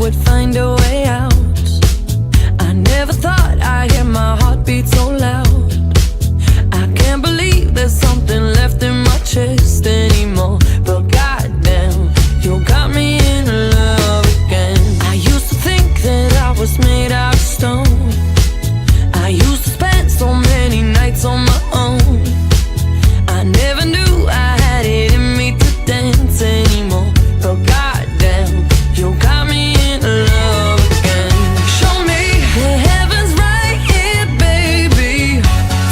would find a way out. I never thought I'd hear my heartbeat so loud. I can't believe there's something left in my chest anymore. But goddamn, you got me in love again. I used to think that I was made out of stone. I used to spend so many nights on my own. I never knew I had it in me to dance anymore. But goddamn, you got me in love again. Show me the heavens right here, baby.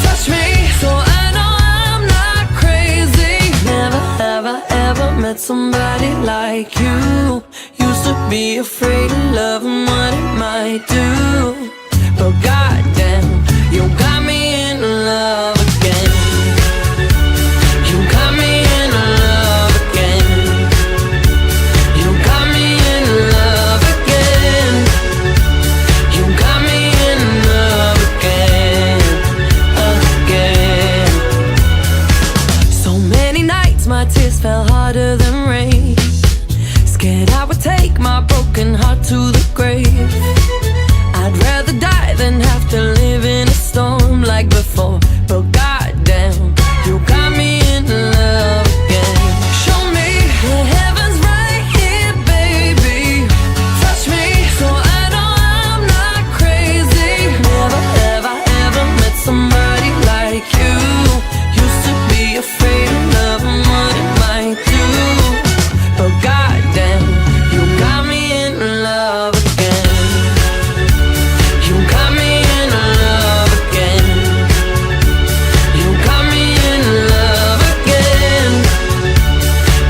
Touch me so I know I'm not crazy. Never have I ever met somebody like you. Used to be afraid of love and what it might do. But goddamn, you got me in love again. You got me in love again. You got me in love again. You got me in love again, again. So many nights my tears fell harder than rain. Scared I would take my broken heart to the grave. I'd rather die than have to live in a storm like before. But goddamn, you got me in love again. Show me the heavens right here, baby. Touch me so I know I'm not crazy. Never have I ever met somebody like you. Used to be afraid of love and what it might do. But goddamn, you got me in love again. You got me in love again. You got me in love again.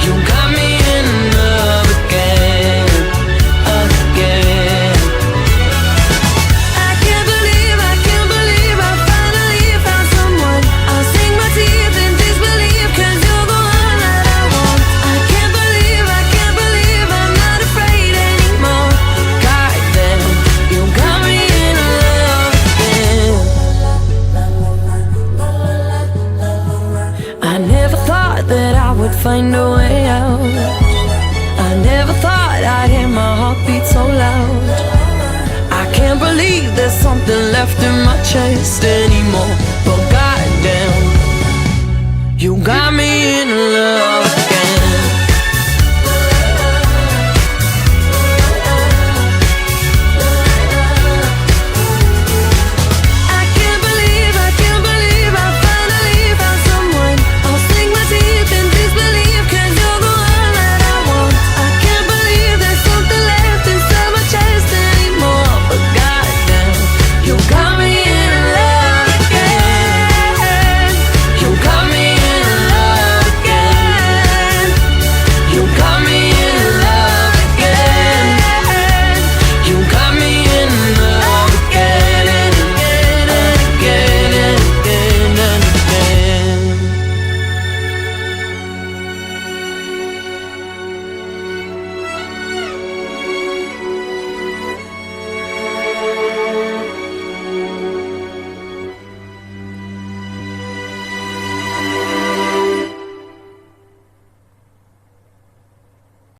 You got me in love again, again. I can't believe I finally found someone. I'll sink my teeth in disbelief, 'cause you're the one that I want. I can't believe I'm not afraid anymore. Goddamn, you got me in love again. I never thought that I would find a way out. I never thought I'd hear my heartbeat so loud. I can't believe there's something left in my chest anymore. But goddamn, you got me in love.